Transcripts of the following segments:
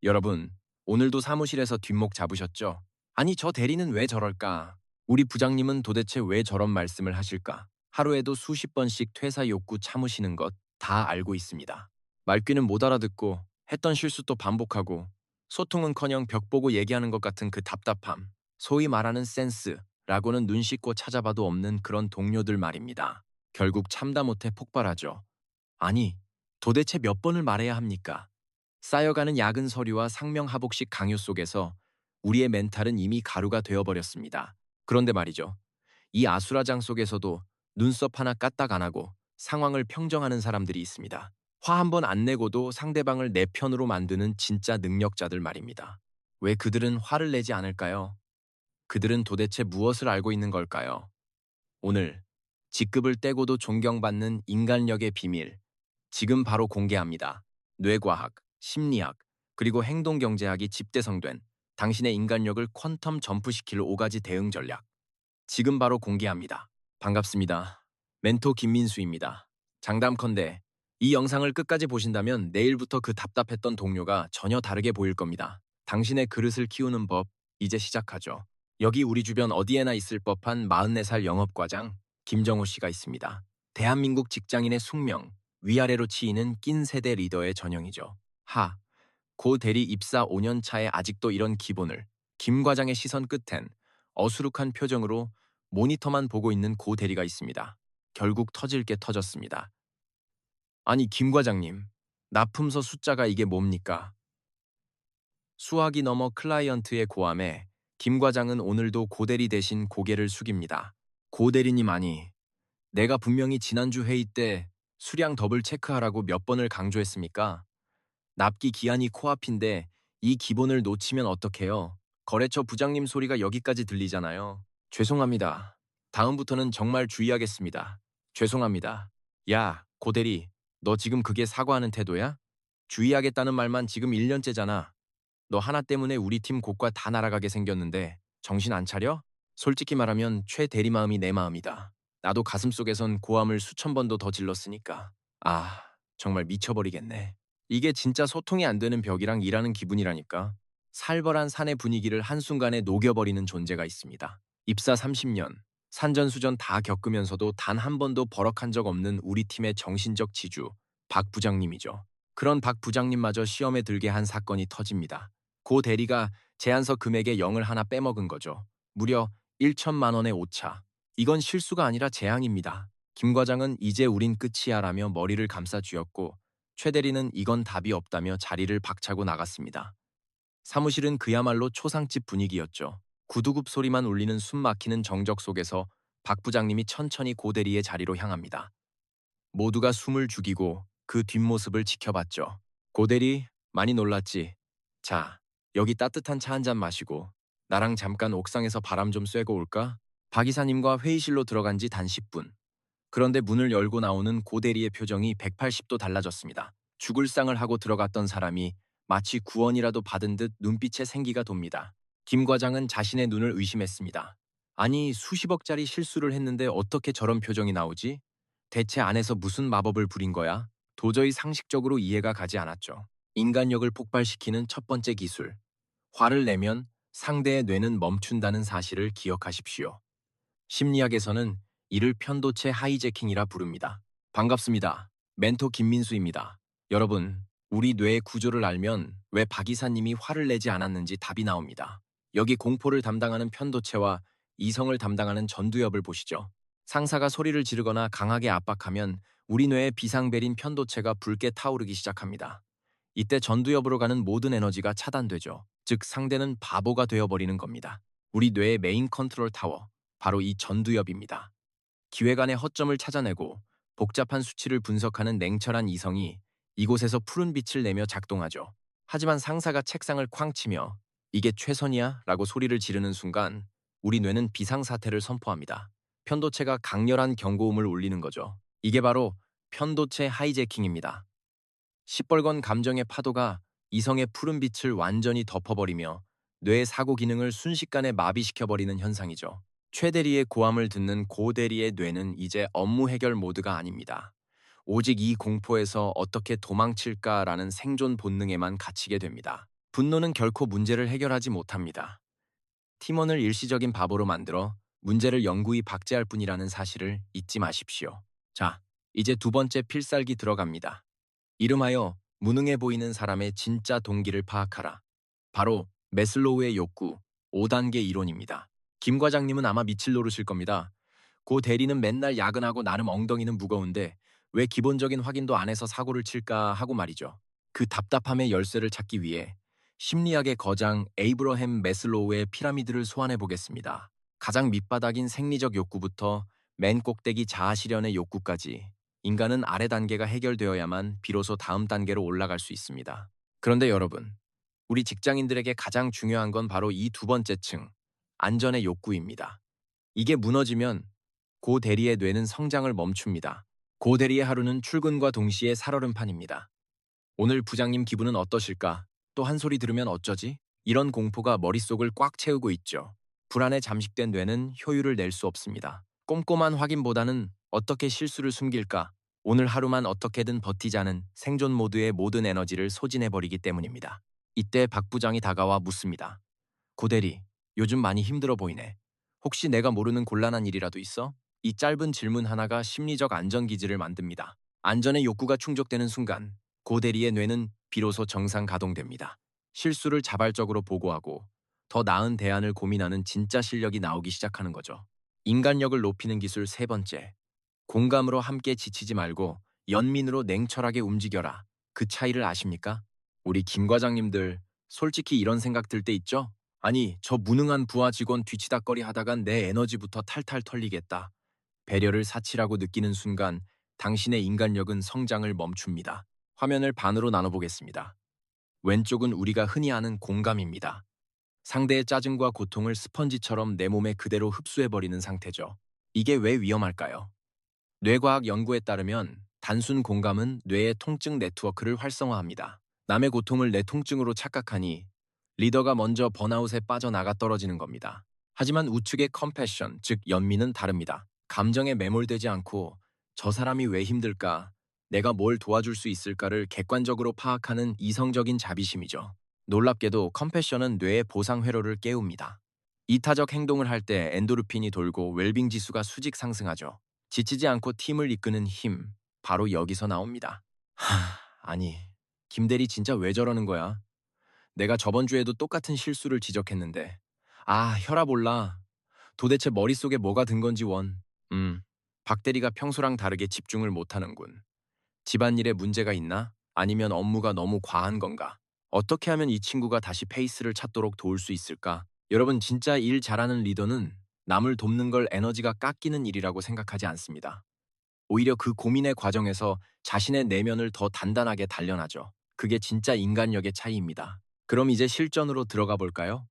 여러분, 오늘도 사무실에서 뒷목 잡으셨죠? 아니, 저 대리는 왜 저럴까? 우리 부장님은 도대체 왜 저런 말씀을 하실까? 하루에도 수십 번씩 퇴사 욕구 참으시는 것 다 알고 있습니다. 말귀는 못 알아듣고 했던 실수도 반복하고 소통은커녕 벽 보고 얘기하는 것 같은 그 답답함. 소위 말하는 센스라고는 눈 씻고 찾아봐도 없는 그런 동료들 말입니다. 결국 참다 못해 폭발하죠. 아니, 도대체 몇 번을 말해야 합니까? 쌓여가는 야근 서류와 상명하복식 강요 속에서 우리의 멘탈은 이미 가루가 되어버렸습니다. 그런데 말이죠. 이 아수라장 속에서도 눈썹 하나 까딱 안 하고 상황을 평정하는 사람들이 있습니다. 화 한 번 안 내고도 상대방을 내 편으로 만드는 진짜 능력자들 말입니다. 왜 그들은 화를 내지 않을까요? 그들은 도대체 무엇을 알고 있는 걸까요? 오늘 직급을 떼고도 존경받는 인간력의 비밀, 지금 바로 공개합니다. 뇌과학, 심리학, 그리고 행동경제학이 집대성된 당신의 인간력을 퀀텀 점프시킬 5가지 대응 전략. 지금 바로 공개합니다. 반갑습니다. 멘토 김민수입니다. 장담컨대 이 영상을 끝까지 보신다면 내일부터 그 답답했던 동료가 전혀 다르게 보일 겁니다. 당신의 그릇을 키우는 법, 이제 시작하죠. 여기 우리 주변 어디에나 있을 법한 44살 영업과장 김정호 씨가 있습니다. 대한민국 직장인의 숙명, 위아래로 치이는 낀 세대 리더의 전형이죠. 고 대리 입사 5년 차에 아직도 이런 기본을 김 과장의 시선 끝엔 어수룩한 표정으로 모니터만 보고 있는 고 대리가 있습니다. 결국 터질 게 터졌습니다. 아니 김 과장님, 납품서 숫자가 이게 뭡니까? 수학이 넘어 클라이언트의 고함에 김 과장은 오늘도 고 대리 대신 고개를 숙입니다. 고 대리님 아니, 내가 분명히 지난주 회의 때 수량 더블 체크하라고 몇 번을 강조했습니까? 납기 기한이 코앞인데 이 기본을 놓치면 어떡해요? 거래처 부장님 소리가 여기까지 들리잖아요. 죄송합니다. 다음부터는 정말 주의하겠습니다. 죄송합니다. 야, 고대리, 너 지금 그게 사과하는 태도야? 주의하겠다는 말만 지금 1년째잖아. 너 하나 때문에 우리 팀 고과 다 날아가게 생겼는데 정신 안 차려? 솔직히 말하면 최 대리 마음이 내 마음이다. 나도 가슴속에선 고함을 수천 번도 더 질렀으니까. 아, 정말 미쳐버리겠네. 이게 진짜 소통이 안 되는 벽이랑 일하는 기분이라니까. 살벌한 사내 분위기를 한순간에 녹여버리는 존재가 있습니다. 입사 30년, 산전수전 다 겪으면서도 단 한 번도 버럭한 적 없는 우리 팀의 정신적 지주, 박 부장님이죠. 그런 박 부장님마저 시험에 들게 한 사건이 터집니다. 고 대리가 제안서 금액의 0을 하나 빼먹은 거죠. 무려 1천만 원의 오차. 이건 실수가 아니라 재앙입니다. 김 과장은 이제 우린 끝이야 라며 머리를 감싸 쥐었고 최 대리는 이건 답이 없다며 자리를 박차고 나갔습니다. 사무실은 그야말로 초상집 분위기였죠. 구두굽 소리만 울리는 숨 막히는 정적 속에서 박 부장님이 천천히 고 대리의 자리로 향합니다. 모두가 숨을 죽이고 그 뒷모습을 지켜봤죠. 고 대리, 많이 놀랐지? 자, 여기 따뜻한 차 한 잔 마시고 나랑 잠깐 옥상에서 바람 좀 쐬고 올까? 박 이사님과 회의실로 들어간 지 단 10분. 그런데 문을 열고 나오는 고 대리의 표정이 180도 달라졌습니다. 죽을 상을 하고 들어갔던 사람이 마치 구원이라도 받은 듯 눈빛에 생기가 돕니다. 김 과장은 자신의 눈을 의심했습니다. 아니, 수십억짜리 실수를 했는데 어떻게 저런 표정이 나오지? 대체 안에서 무슨 마법을 부린 거야? 도저히 상식적으로 이해가 가지 않았죠. 인간력을 폭발시키는 첫 번째 기술. 화를 내면 상대의 뇌는 멈춘다는 사실을 기억하십시오. 심리학에서는 이를 편도체 하이제킹이라 부릅니다. 반갑습니다. 멘토 김민수입니다. 여러분, 우리 뇌의 구조를 알면 왜 박 이사님이 화를 내지 않았는지 답이 나옵니다. 여기 공포를 담당하는 편도체와 이성을 담당하는 전두엽을 보시죠. 상사가 소리를 지르거나 강하게 압박하면 우리 뇌의 비상벨인 편도체가 붉게 타오르기 시작합니다. 이때 전두엽으로 가는 모든 에너지가 차단되죠. 즉 상대는 바보가 되어버리는 겁니다. 우리 뇌의 메인 컨트롤 타워, 바로 이 전두엽입니다. 기획안의 허점을 찾아내고 복잡한 수치를 분석하는 냉철한 이성이 이곳에서 푸른 빛을 내며 작동하죠. 하지만 상사가 책상을 쾅 치며 이게 최선이야? 라고 소리를 지르는 순간 우리 뇌는 비상사태를 선포합니다. 편도체가 강렬한 경고음을 울리는 거죠. 이게 바로 편도체 하이제킹입니다. 시뻘건 감정의 파도가 이성의 푸른 빛을 완전히 덮어버리며 뇌의 사고 기능을 순식간에 마비시켜버리는 현상이죠. 최 대리의 고함을 듣는 고 대리의 뇌는 이제 업무 해결 모드가 아닙니다. 오직 이 공포에서 어떻게 도망칠까라는 생존 본능에만 갇히게 됩니다. 분노는 결코 문제를 해결하지 못합니다. 팀원을 일시적인 바보로 만들어 문제를 영구히 박제할 뿐이라는 사실을 잊지 마십시오. 자, 이제 두 번째 필살기 들어갑니다. 이름하여 무능해 보이는 사람의 진짜 동기를 파악하라. 바로 매슬로우의 욕구 5단계 이론입니다. 김 과장님은 아마 미칠 노릇일 겁니다. 고 대리는 맨날 야근하고 나름 엉덩이는 무거운데 왜 기본적인 확인도 안 해서 사고를 칠까 하고 말이죠. 그 답답함의 열쇠를 찾기 위해 심리학의 거장 에이브러햄 매슬로우의 피라미드를 소환해 보겠습니다. 가장 밑바닥인 생리적 욕구부터 맨 꼭대기 자아실현의 욕구까지 인간은 아래 단계가 해결되어야만 비로소 다음 단계로 올라갈 수 있습니다. 그런데 여러분, 우리 직장인들에게 가장 중요한 건 바로 이 두 번째 층, 안전의 욕구입니다. 이게 무너지면 고 대리의 뇌는 성장을 멈춥니다. 고 대리의 하루는 출근과 동시에 살얼음판입니다. 오늘 부장님 기분은 어떠실까? 또 한 소리 들으면 어쩌지? 이런 공포가 머릿속을 꽉 채우고 있죠. 불안에 잠식된 뇌는 효율을 낼 수 없습니다. 꼼꼼한 확인보다는 어떻게 실수를 숨길까? 오늘 하루만 어떻게든 버티자는 생존 모드의 모든 에너지를 소진해버리기 때문입니다. 이때 박 부장이 다가와 묻습니다. 고 대리, 요즘 많이 힘들어 보이네. 혹시 내가 모르는 곤란한 일이라도 있어? 이 짧은 질문 하나가 심리적 안전기지를 만듭니다. 안전의 욕구가 충족되는 순간 고 대리의 뇌는 비로소 정상 가동됩니다. 실수를 자발적으로 보고하고 더 나은 대안을 고민하는 진짜 실력이 나오기 시작하는 거죠. 인간력을 높이는 기술 세 번째. 공감으로 함께 지치지 말고 연민으로 냉철하게 움직여라. 그 차이를 아십니까? 우리 김 과장님들 솔직히 이런 생각 들 때 있죠? 아니, 저 무능한 부하 직원 뒤치다꺼리 하다간 내 에너지부터 탈탈 털리겠다. 배려를 사치라고 느끼는 순간 당신의 인간력은 성장을 멈춥니다. 화면을 반으로 나눠보겠습니다. 왼쪽은 우리가 흔히 아는 공감입니다. 상대의 짜증과 고통을 스펀지처럼 내 몸에 그대로 흡수해버리는 상태죠. 이게 왜 위험할까요? 뇌과학 연구에 따르면 단순 공감은 뇌의 통증 네트워크를 활성화합니다. 남의 고통을 내 통증으로 착각하니 리더가 먼저 번아웃에 빠져나가 떨어지는 겁니다. 하지만 우측의 컴패션, 즉 연민은 다릅니다. 감정에 매몰되지 않고 저 사람이 왜 힘들까, 내가 뭘 도와줄 수 있을까를 객관적으로 파악하는 이성적인 자비심이죠. 놀랍게도 컴패션은 뇌의 보상 회로를 깨웁니다. 이타적 행동을 할 때 엔도르핀이 돌고 웰빙 지수가 수직 상승하죠. 지치지 않고 팀을 이끄는 힘, 바로 여기서 나옵니다. 아니, 김대리 진짜 왜 저러는 거야? 내가 저번 주에도 똑같은 실수를 지적했는데. 혈압 올라. 도대체 머릿속에 뭐가 든 건지 원. 박 대리가 평소랑 다르게 집중을 못하는군. 집안일에 문제가 있나? 아니면 업무가 너무 과한 건가? 어떻게 하면 이 친구가 다시 페이스를 찾도록 도울 수 있을까? 여러분, 진짜 일 잘하는 리더는 남을 돕는 걸 에너지가 깎이는 일이라고 생각하지 않습니다. 오히려 그 고민의 과정에서 자신의 내면을 더 단단하게 단련하죠. 그게 진짜 인간력의 차이입니다. 그럼 이제 실전으로 들어가 볼까요?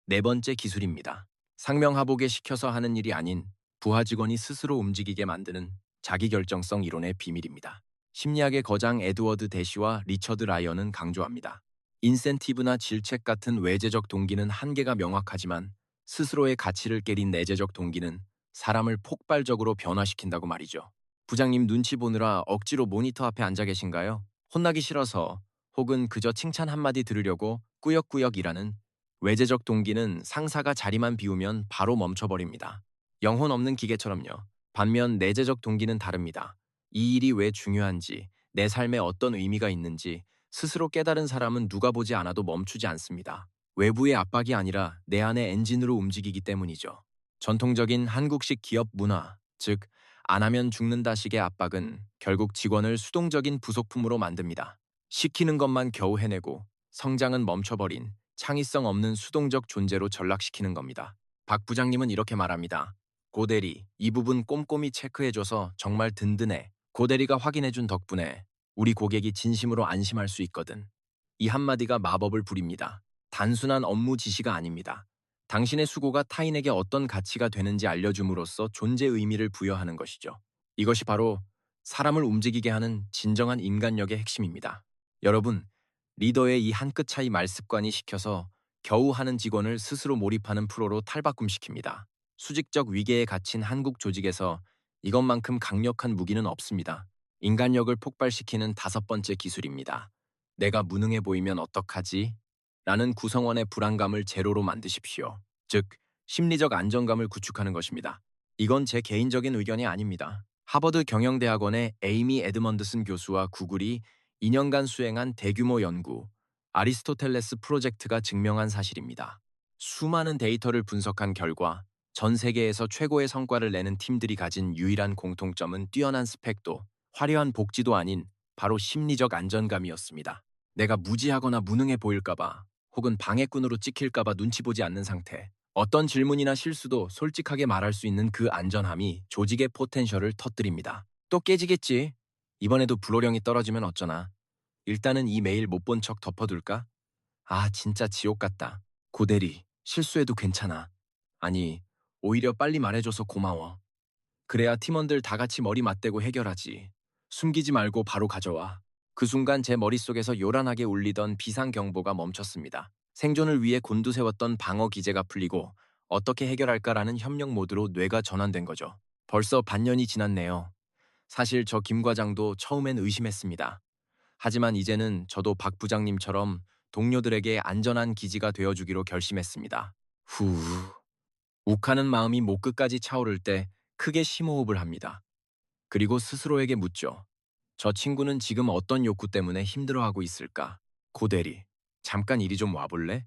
네 번째 기술입니다. 상명하복에 시켜서 하는 일이 아닌 부하 직원이 스스로 움직이게 만드는 자기결정성 이론의 비밀입니다. 심리학의 거장 에드워드 대시와 리처드 라이언은 강조합니다. 인센티브나 질책 같은 외재적 동기는 한계가 명확하지만 스스로의 가치를 깨린 내재적 동기는 사람을 폭발적으로 변화시킨다고 말이죠. 부장님 눈치 보느라 억지로 모니터 앞에 앉아 계신가요? 혼나기 싫어서 혹은 그저 칭찬 한마디 들으려고 꾸역꾸역 일하는 외재적 동기는 상사가 자리만 비우면 바로 멈춰버립니다. 영혼 없는 기계처럼요. 반면 내재적 동기는 다릅니다. 이 일이 왜 중요한지, 내 삶에 어떤 의미가 있는지 스스로 깨달은 사람은 누가 보지 않아도 멈추지 않습니다. 외부의 압박이 아니라 내 안의 엔진으로 움직이기 때문이죠. 전통적인 한국식 기업 문화, 즉 안 하면 죽는다식의 압박은 결국 직원을 수동적인 부속품으로 만듭니다. 시키는 것만 겨우 해내고 성장은 멈춰버린 창의성 없는 수동적 존재로 전락시키는 겁니다. 박 부장님은 이렇게 말합니다. 고대리, 이 부분 꼼꼼히 체크해줘서 정말 든든해. 고대리가 확인해준 덕분에 우리 고객이 진심으로 안심할 수 있거든. 이 한마디가 마법을 부립니다. 단순한 업무 지시가 아닙니다. 당신의 수고가 타인에게 어떤 가치가 되는지 알려줌으로써 존재 의미를 부여하는 것이죠. 이것이 바로 사람을 움직이게 하는 진정한 인간력의 핵심입니다. 여러분, 리더의 이 한 끗 차이 말습관이 시켜서 겨우 하는 직원을 스스로 몰입하는 프로로 탈바꿈시킵니다. 수직적 위계에 갇힌 한국 조직에서 이것만큼 강력한 무기는 없습니다. 인간력을 폭발시키는 다섯 번째 기술입니다. 내가 무능해 보이면 어떡하지? 라는 구성원의 불안감을 제로로 만드십시오. 즉, 심리적 안정감을 구축하는 것입니다. 이건 제 개인적인 의견이 아닙니다. 하버드 경영대학원의 에이미 에드먼드슨 교수와 구글이 2년간 수행한 대규모 연구, 아리스토텔레스 프로젝트가 증명한 사실입니다. 수많은 데이터를 분석한 결과 전 세계에서 최고의 성과를 내는 팀들이 가진 유일한 공통점은 뛰어난 스펙도, 화려한 복지도 아닌 바로 심리적 안정감이었습니다. 내가 무지하거나 무능해 보일까봐 혹은 방해꾼으로 찍힐까봐 눈치 보지 않는 상태. 어떤 질문이나 실수도 솔직하게 말할 수 있는 그 안전함이 조직의 포텐셜을 터뜨립니다. 또 깨지겠지. 이번에도 불호령이 떨어지면 어쩌나. 일단은 이 메일 못 본 척 덮어둘까? 아, 진짜 지옥 같다. 고대리, 실수해도 괜찮아. 아니, 오히려 빨리 말해줘서 고마워. 그래야 팀원들 다 같이 머리 맞대고 해결하지. 숨기지 말고 바로 가져와. 그 순간 제 머릿속에서 요란하게 울리던 비상경보가 멈췄습니다. 생존을 위해 곤두세웠던 방어 기제가 풀리고 어떻게 해결할까라는 협력 모드로 뇌가 전환된 거죠. 벌써 반년이 지났네요. 사실 저 김 과장도 처음엔 의심했습니다. 하지만 이제는 저도 박 부장님처럼 동료들에게 안전한 기지가 되어주기로 결심했습니다. 후, 욱하는 마음이 목 끝까지 차오를 때 크게 심호흡을 합니다. 그리고 스스로에게 묻죠. 저 친구는 지금 어떤 욕구 때문에 힘들어하고 있을까? 고대리, 잠깐 이리 좀 와볼래?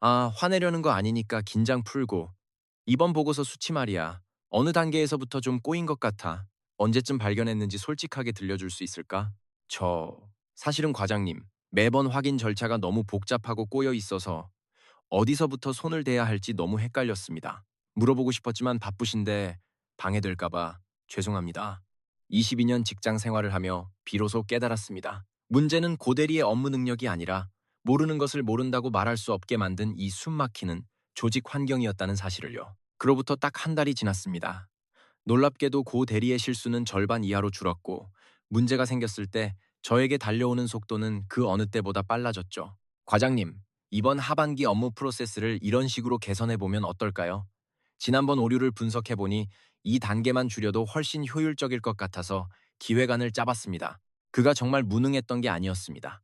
아, 화내려는 거 아니니까 긴장 풀고. 이번 보고서 수치 말이야. 어느 단계에서부터 좀 꼬인 것 같아. 언제쯤 발견했는지 솔직하게 들려줄 수 있을까? 사실은 과장님, 매번 확인 절차가 너무 복잡하고 꼬여 있어서 어디서부터 손을 대야 할지 너무 헷갈렸습니다. 물어보고 싶었지만 바쁘신데 방해될까봐 죄송합니다. 22년 직장 생활을 하며 비로소 깨달았습니다. 문제는 고대리의 업무 능력이 아니라 모르는 것을 모른다고 말할 수 없게 만든 이 숨막히는 조직 환경이었다는 사실을요. 그로부터 딱 한 달이 지났습니다. 놀랍게도 고 대리의 실수는 절반 이하로 줄었고 문제가 생겼을 때 저에게 달려오는 속도는 그 어느 때보다 빨라졌죠. 과장님, 이번 하반기 업무 프로세스를 이런 식으로 개선해보면 어떨까요? 지난번 오류를 분석해보니 이 단계만 줄여도 훨씬 효율적일 것 같아서 기획안을 짜봤습니다. 그가 정말 무능했던 게 아니었습니다.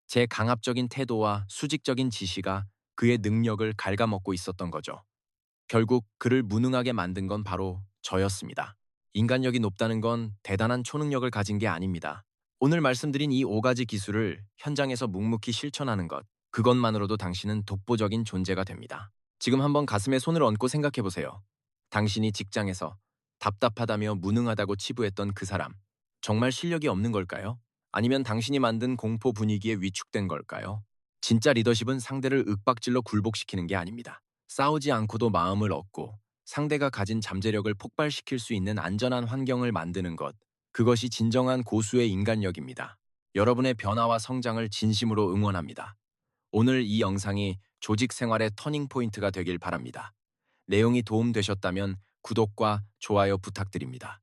제 강압적인 태도와 수직적인 지시가 그의 능력을 갉아먹고 있었던 거죠. 결국 그를 무능하게 만든 건 바로 저였습니다. 인간력이 높다는 건 대단한 초능력을 가진 게 아닙니다. 오늘 말씀드린 이 5가지 기술을 현장에서 묵묵히 실천하는 것, 그것만으로도 당신은 독보적인 존재가 됩니다. 지금 한번 가슴에 손을 얹고 생각해 보세요. 당신이 직장에서 답답하다며 무능하다고 치부했던 그 사람, 정말 실력이 없는 걸까요? 아니면 당신이 만든 공포 분위기에 위축된 걸까요? 진짜 리더십은 상대를 윽박질러 굴복시키는 게 아닙니다. 싸우지 않고도 마음을 얻고 상대가 가진 잠재력을 폭발시킬 수 있는 안전한 환경을 만드는 것, 그것이 진정한 고수의 인간력입니다. 여러분의 변화와 성장을 진심으로 응원합니다. 오늘 이 영상이 조직 생활의 터닝포인트가 되길 바랍니다. 내용이 도움되셨다면 구독과 좋아요 부탁드립니다.